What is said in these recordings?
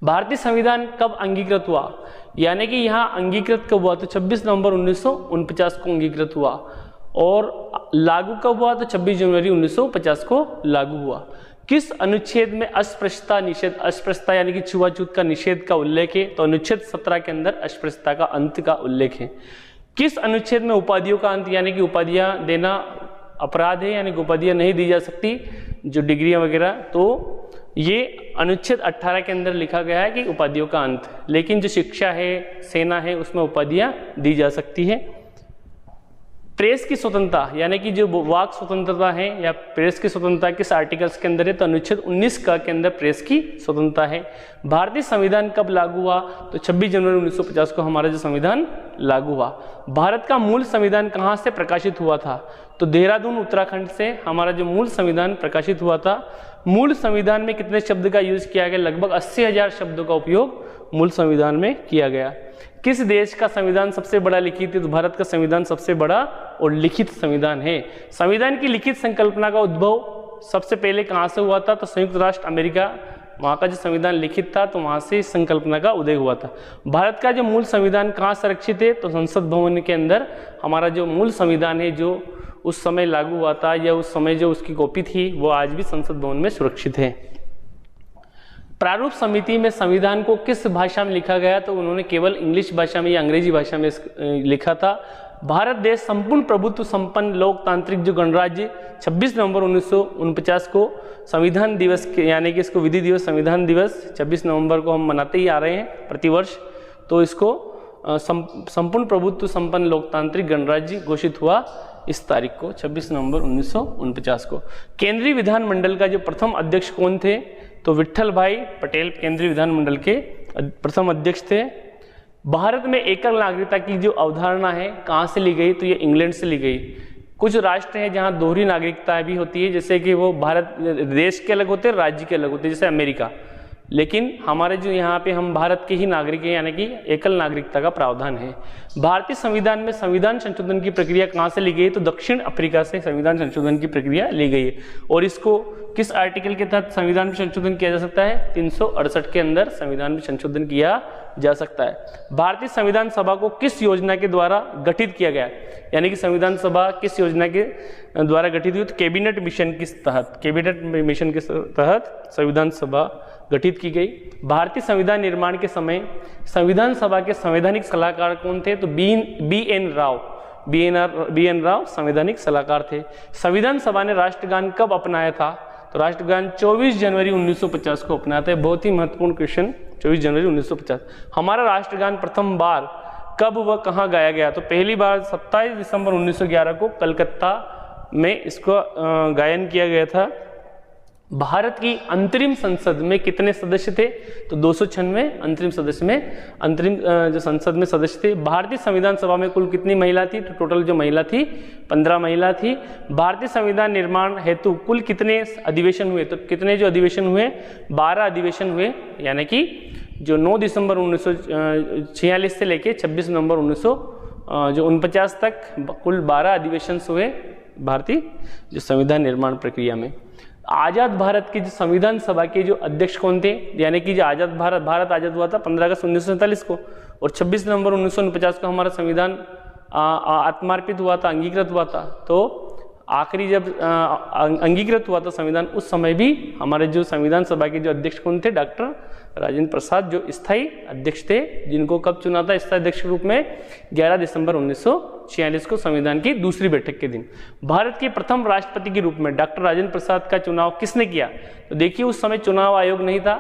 भारतीय संविधान कब अंगीकृत हुआ, यानी कि यहाँ अंगीकृत कब हुआ, तो 26 नवंबर 1949 को अंगीकृत हुआ, और लागू कब हुआ, तो 26 जनवरी 1950 को लागू हुआ। किस अनुच्छेद में अस्पृश्यता निषेध, अस्पृश्यता यानी कि छुआछूत का निषेध का उल्लेख है, तो अनुच्छेद 17 के अंदर अस्पृश्यता का अंत का उल्लेख है। किस अनुच्छेद में उपाधियों का अंत, यानी कि उपाधियां देना अपराध है, यानी कि उपाधियां नहीं दी जा सकती जो डिग्रियां वगैरह, तो ये अनुच्छेद 18 के अंदर लिखा गया है कि उपाधियों का अंत, लेकिन जो शिक्षा है, सेना है, उसमें उपाधियां दी जा सकती है। प्रेस की स्वतंत्रता यानी कि जो वाक स्वतंत्रता है या प्रेस की स्वतंत्रता किस आर्टिकल्स के अंदर है, तो अनुच्छेद 19 का के अंदर प्रेस की स्वतंत्रता है। भारतीय संविधान कब लागू हुआ, तो 26 जनवरी 1950 को हमारा जो संविधान लागू हुआ। भारत का मूल संविधान कहाँ से प्रकाशित हुआ था, तो देहरादून उत्तराखंड से हमारा जो मूल संविधान प्रकाशित हुआ था। मूल संविधान में कितने शब्द का यूज किया गया, लगभग 80,000 शब्दों का उपयोग मूल संविधान में किया गया। किस देश का संविधान सबसे बड़ा लिखित है, तो भारत का संविधान सबसे बड़ा और लिखित संविधान है। संविधान की लिखित संकल्पना का उद्भव सबसे पहले कहाँ से हुआ था, तो संयुक्त राष्ट्र अमेरिका, वहाँ का जो संविधान लिखित था तो वहाँ से इस संकल्पना का उदय हुआ था। भारत का जो मूल संविधान कहाँ संरक्षित है, तो संसद भवन के अंदर हमारा जो मूल संविधान है जो उस समय लागू हुआ था या उस समय जो उसकी कॉपी थी वो आज भी संसद भवन में सुरक्षित है। प्रारूप समिति में संविधान को किस भाषा में लिखा गया, तो उन्होंने केवल इंग्लिश भाषा में या अंग्रेजी भाषा में लिखा था। भारत देश संपूर्ण प्रभुत्व संपन्न लोकतांत्रिक जो गणराज्य 26 नवंबर 1949 को संविधान दिवस के यानी कि इसको विधि दिवस संविधान दिवस 26 नवंबर को हम मनाते ही आ रहे हैं प्रतिवर्ष, तो इसको संपूर्ण प्रभुत्व संपन्न लोकतांत्रिक गणराज्य घोषित हुआ इस तारीख को 26 नवंबर 1949 को। केंद्रीय विधानमंडल का जो प्रथम अध्यक्ष कौन थे, तो विट्ठल भाई पटेल केंद्रीय विधानमंडल के प्रथम अध्यक्ष थे। भारत में एकल नागरिकता की जो अवधारणा है कहाँ से ली गई, तो ये इंग्लैंड से ली गई। कुछ राष्ट्र हैं जहाँ दोहरी नागरिकता भी होती है, जैसे कि वो भारत देश के अलग होते हैं, राज्य के अलग होते हैं, जैसे अमेरिका, लेकिन हमारे जो यहाँ पे हम भारत के ही नागरिक हैं, यानी कि एकल नागरिकता का प्रावधान है। भारतीय संविधान में संविधान संशोधन की प्रक्रिया कहाँ से ली गई, तो दक्षिण अफ्रीका से संविधान संशोधन की प्रक्रिया ली गई है। और इसको किस आर्टिकल के तहत संविधान में संशोधन किया जा सकता है, 368 के अंदर संविधान में संशोधन किया जा सकता है। भारतीय संविधान सभा को किस योजना के द्वारा गठित किया गया, यानी कि संविधान सभा किस योजना के द्वारा गठित हुई, तो कैबिनेट मिशन के तहत, कैबिनेट मिशन के तहत संविधान सभा गठित की गई। भारतीय संविधान निर्माण के समय संविधान सभा के संवैधानिक सलाहकार कौन थे, तो बी एन राव संवैधानिक सलाहकार थे। संविधान सभा ने राष्ट्रगान कब अपनाया था, तो राष्ट्रगान 24 जनवरी 1950 को अपनाया था। बहुत ही महत्वपूर्ण क्वेश्चन, 24 जनवरी 1950। हमारा राष्ट्रगान प्रथम बार कब व कहाँ गाया गया, तो पहली बार 27 दिसंबर 1911 को कलकत्ता में इसको गायन किया गया था। भारत की अंतरिम संसद में कितने सदस्य थे, तो 296 अंतरिम सदस्य में अंतरिम जो संसद में सदस्य थे। भारतीय संविधान सभा में कुल कितनी महिला थी, तो टोटल जो महिला थी 15 महिला थी। भारतीय संविधान निर्माण हेतु कुल कितने अधिवेशन हुए, तो कितने जो अधिवेशन हुए 12 अधिवेशन हुए, यानी कि जो 9 दिसंबर 1946 से लेके 26 नवंबर 1949 तक कुल 12 अधिवेशन हुए भारतीय जो संविधान निर्माण प्रक्रिया में। आज़ाद भारत के जो संविधान सभा के जो अध्यक्ष कौन थे, यानी कि जो आज़ाद भारत आज़ाद हुआ था 15 अगस्त 1947 को, और 26 नवंबर 1949 को हमारा संविधान आत्मार्पित हुआ था, अंगीकृत हुआ था। तो आखिरी जब अंगीकृत हुआ था संविधान, उस समय भी हमारे जो संविधान सभा के जो अध्यक्ष कौन थे, डॉक्टर राजेंद्र प्रसाद, जो स्थायी अध्यक्ष थे, जिनको कब चुना था स्थायी अध्यक्ष के रूप में, 11 दिसंबर 1946 को संविधान की दूसरी बैठक के दिन। भारत के प्रथम राष्ट्रपति के रूप में डॉक्टर राजेंद्र प्रसाद का चुनाव किसने किया, तो देखिए उस समय चुनाव आयोग नहीं था,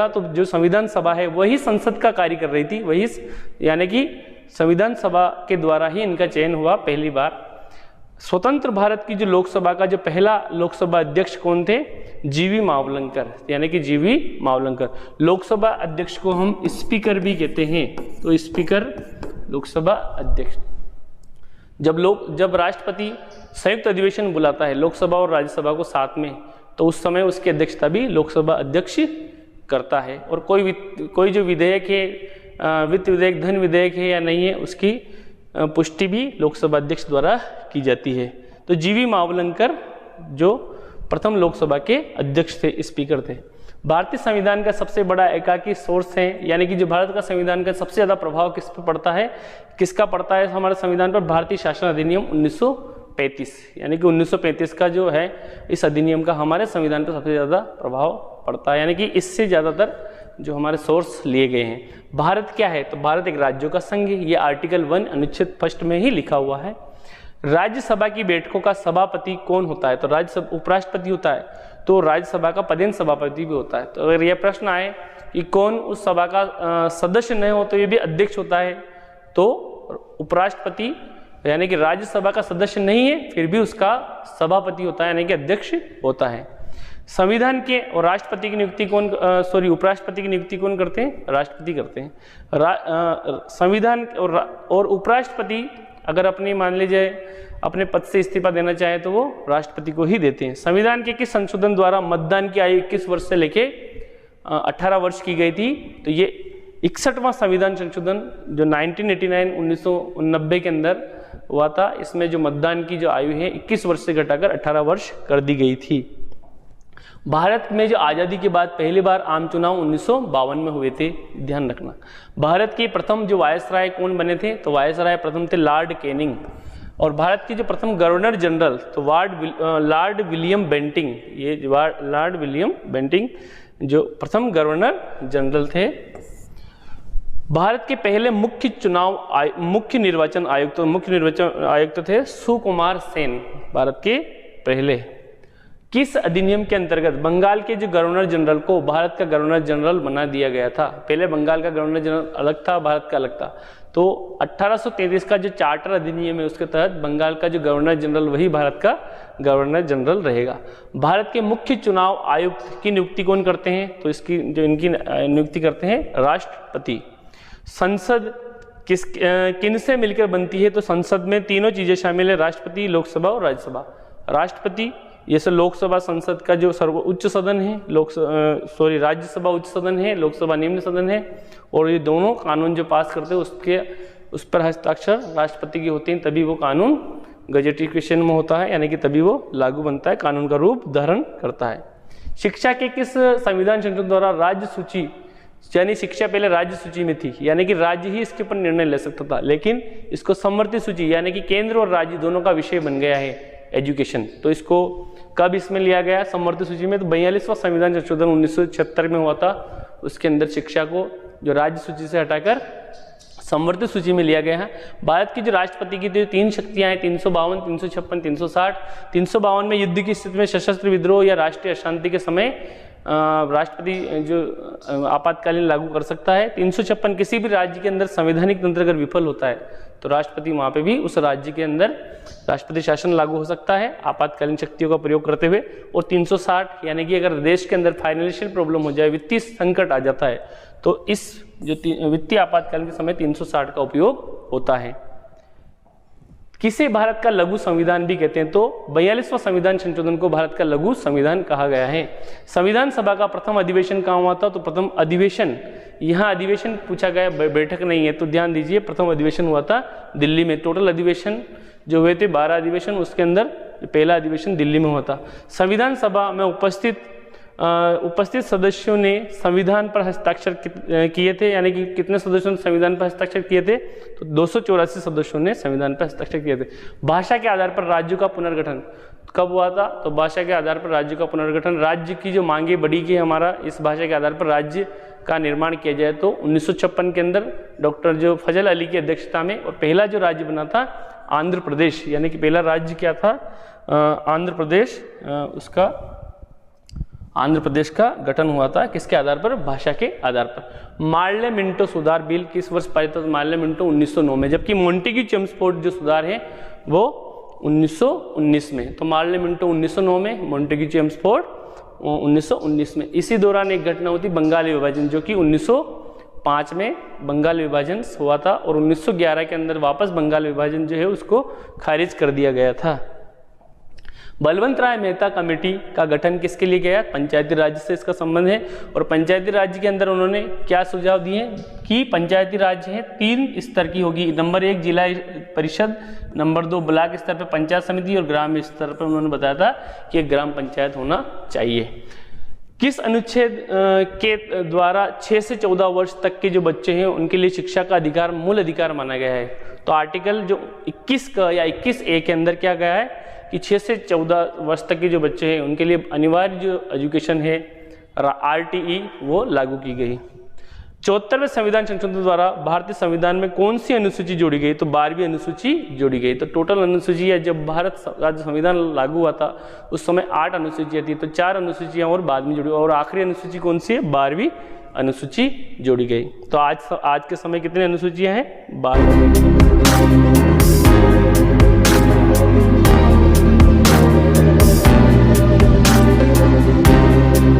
तो जो संविधान सभा है वही संसद का कार्य कर रही थी, वही यानी कि संविधान सभा के द्वारा ही इनका चयन हुआ पहली बार। स्वतंत्र भारत की जो लोकसभा का जो पहला लोकसभा अध्यक्ष कौन थे, जीवी मावलंकर, यानी कि जीवी मावलंकर। लोकसभा अध्यक्ष को हम स्पीकर भी कहते हैं, तो स्पीकर लोकसभा अध्यक्ष। जब राष्ट्रपति संयुक्त अधिवेशन बुलाता है लोकसभा और राज्यसभा को साथ में, तो उस समय उसकी अध्यक्षता भी लोकसभा अध्यक्ष करता है। और कोई जो विधेयक है, वित्त विधेयक, धन विधेयक है या नहीं है, उसकी पुष्टि भी लोकसभा अध्यक्ष द्वारा की जाती है। तो जीवी मावलंकर जो प्रथम लोकसभा के अध्यक्ष थे, स्पीकर थे। भारतीय संविधान का सबसे बड़ा एकाकी सोर्स है, यानी कि जो भारत का संविधान का सबसे ज़्यादा प्रभाव किस पर पड़ता है, किसका पड़ता है हमारे संविधान पर, भारतीय शासन अधिनियम 1935, यानी कि 1935 का जो है इस अधिनियम का हमारे संविधान पर सबसे ज़्यादा प्रभाव पड़ता है, यानी कि इससे ज़्यादातर जो हमारे सोर्स लिए गए हैं। भारत क्या है, तो भारत एक राज्यों का संघ है, ये आर्टिकल 1 अनुच्छेद 1 में ही लिखा हुआ है। राज्यसभा की बैठकों का सभापति कौन होता है, तो राज्यसभा उपराष्ट्रपति होता है, तो राज्यसभा का पदेन सभापति भी होता है। तो अगर यह प्रश्न आए कि कौन उस सभा का सदस्य नहीं हो तो ये भी अध्यक्ष होता है, तो उपराष्ट्रपति यानी कि राज्यसभा का सदस्य नहीं है फिर भी उसका सभापति होता है, यानी कि अध्यक्ष होता है। संविधान के और राष्ट्रपति की नियुक्ति उपराष्ट्रपति की नियुक्ति कौन करते हैं, राष्ट्रपति करते हैं। संविधान और उपराष्ट्रपति अगर अपनी मान लीजिए अपने पद से इस्तीफा देना चाहे तो वो राष्ट्रपति को ही देते हैं। संविधान के किस संशोधन द्वारा मतदान की आयु 21 वर्ष से लेके 18 वर्ष की गई थी, तो ये 61वां संविधान संशोधन जो 1989 के अंदर हुआ था, इसमें जो मतदान की जो आयु है 21 वर्ष से घटाकर 18 वर्ष कर दी गई थी। भारत में जो आज़ादी के बाद पहली बार आम चुनाव 1952 में हुए थे, ध्यान रखना। भारत के प्रथम जो वायसराय कौन बने थे, तो वायसराय प्रथम थे लॉर्ड कैनिंग। और भारत के जो प्रथम गवर्नर जनरल तो लॉर्ड विलियम बेंटिंग, ये लॉर्ड विलियम बेंटिंग जो प्रथम गवर्नर जनरल थे। भारत के पहले मुख्य निर्वाचन आयुक्त थे सुकुमार सेन, भारत के पहले। किस अधिनियम के अंतर्गत बंगाल के जो गवर्नर जनरल को भारत का गवर्नर जनरल बना दिया गया था? पहले बंगाल का गवर्नर जनरल अलग था, भारत का अलग था। तो 1833 का जो चार्टर अधिनियम है उसके तहत बंगाल का जो गवर्नर जनरल वही भारत का गवर्नर जनरल रहेगा। भारत के मुख्य चुनाव आयुक्त की नियुक्ति कौन करते हैं, तो इनकी नियुक्ति करते हैं राष्ट्रपति। संसद किनसे मिलकर बनती है, तो संसद में तीनों चीजें शामिल है, राष्ट्रपति, लोकसभा और राज्यसभा। राष्ट्रपति ये सब लोकसभा संसद का जो सर्वोच्च सदन है, राज्यसभा उच्च सदन है, लोकसभा निम्न सदन है, और ये दोनों कानून जो पास करते हैं उस पर हस्ताक्षर राष्ट्रपति की होते हैं, तभी वो कानून गजेटिफिकेशन में होता है, यानी कि तभी वो लागू बनता है, कानून का रूप धारण करता है। शिक्षा के किस संविधान संशोधन द्वारा राज्य सूची, यानी शिक्षा पहले राज्य सूची में थी, यानी कि राज्य ही इसके ऊपर निर्णय ले सकता था, लेकिन इसको समवर्ती सूची यानी कि केंद्र और राज्य दोनों का विषय बन गया है एजुकेशन। तो इसको कब इसमें लिया गया समवर्ती सूची में, तो 42वां संविधान संशोधन 1976 में हुआ था। उसके अंदर शिक्षा को जो राज्य सूची से हटाकर समवर्ती सूची में लिया गया है। भारत की जो राष्ट्रपति की जो 3 शक्तियां हैं, 352, 356, 360। 352 में युद्ध की स्थिति में सशस्त्र विद्रोह या राष्ट्रीय अशांति के समय राष्ट्रपति जो आपातकालीन लागू कर सकता है। 356 किसी भी राज्य के अंदर संवैधानिक तंत्र अगर विफल होता है तो राष्ट्रपति वहाँ पे भी उस राज्य के अंदर राष्ट्रपति शासन लागू हो सकता है आपातकालीन शक्तियों का प्रयोग करते हुए। और 360 यानी कि अगर देश के अंदर फाइनेंशियल प्रॉब्लम हो जाए, वित्तीय संकट आ जाता है, तो इस जो वित्तीय आपातकालीन के समय 360 का उपयोग होता है। किसे भारत का लघु संविधान भी कहते हैं, तो 42वां संविधान संशोधन को भारत का लघु संविधान कहा गया है। संविधान सभा का प्रथम अधिवेशन कहाँ हुआ था, तो प्रथम अधिवेशन, यहाँ अधिवेशन पूछा गया, बैठक नहीं है, तो ध्यान दीजिए प्रथम अधिवेशन हुआ था दिल्ली में। टोटल अधिवेशन जो हुए थे 12 अधिवेशन, उसके अंदर पहला अधिवेशन दिल्ली में हुआ था। संविधान सभा में उपस्थित सदस्यों ने संविधान पर हस्ताक्षर किए थे, यानी कि कितने सदस्यों ने संविधान पर हस्ताक्षर किए थे, तो 284 सदस्यों ने संविधान पर हस्ताक्षर किए थे। भाषा के आधार पर राज्यों का पुनर्गठन कब हुआ था, तो भाषा के आधार पर राज्य का पुनर्गठन, राज्य की जो मांगे बढ़ी कि हमारा इस भाषा के आधार पर राज्य का निर्माण किया जाए, तो 1956 के अंदर डॉक्टर जो फजल अली की अध्यक्षता में, और पहला जो राज्य बना था आंध्र प्रदेश, यानी कि पहला राज्य क्या था आंध्र प्रदेश, उसका आंध्र प्रदेश का गठन हुआ था किसके आधार पर, भाषा के आधार पर। मार्ले मिंटो सुधार बिल किस वर्ष पारित हुआ, मार्ले मिंटो 1909 में, जबकि मोंटेग्यू चेम्सफोर्ड जो सुधार है वो 1919 में। तो मार्ले मिंटो 1909 में, मोंटेग्यू चेम्सफोर्ड 1919 में। इसी दौरान एक घटना होती बंगाल विभाजन, जो कि 1905 में बंगाल विभाजन हुआ था, और 1911 के अंदर वापस बंगाल विभाजन जो है उसको खारिज कर दिया गया था। बलवंत राय मेहता कमेटी का गठन किसके लिए गया, पंचायती राज से इसका संबंध है। और पंचायती राज के अंदर उन्होंने क्या सुझाव दिए कि पंचायती राज है 3 स्तर की होगी। नंबर 1 जिला परिषद, नंबर 2 ब्लॉक स्तर पर पंचायत समिति, और ग्राम स्तर पर उन्होंने बताया था कि एक ग्राम पंचायत होना चाहिए। किस अनुच्छेद के द्वारा 6 से 14 वर्ष तक के जो बच्चे हैं उनके लिए शिक्षा का अधिकार मूल अधिकार माना गया है? तो आर्टिकल जो 21 का या 21A के अंदर क्या गया है कि 6 से 14 वर्ष तक के जो बच्चे हैं उनके लिए अनिवार्य जो एजुकेशन है RTE वो लागू की गई। 74वें संविधान संशोधन द्वारा भारतीय संविधान में कौन सी अनुसूची जोड़ी गई? तो 12वीं अनुसूची जोड़ी गई। तो टोटल अनुसूची है, जब भारत राज्य संविधान लागू हुआ था उस समय 8 अनुसूचियाँ थी, तो 4 अनुसूचियाँ और बाद में जुड़ी, और आखिरी अनुसूची कौन सी है? 12वीं अनुसूची जोड़ी गई। तो आज के समय कितनी अनुसूचियाँ हैं? 12।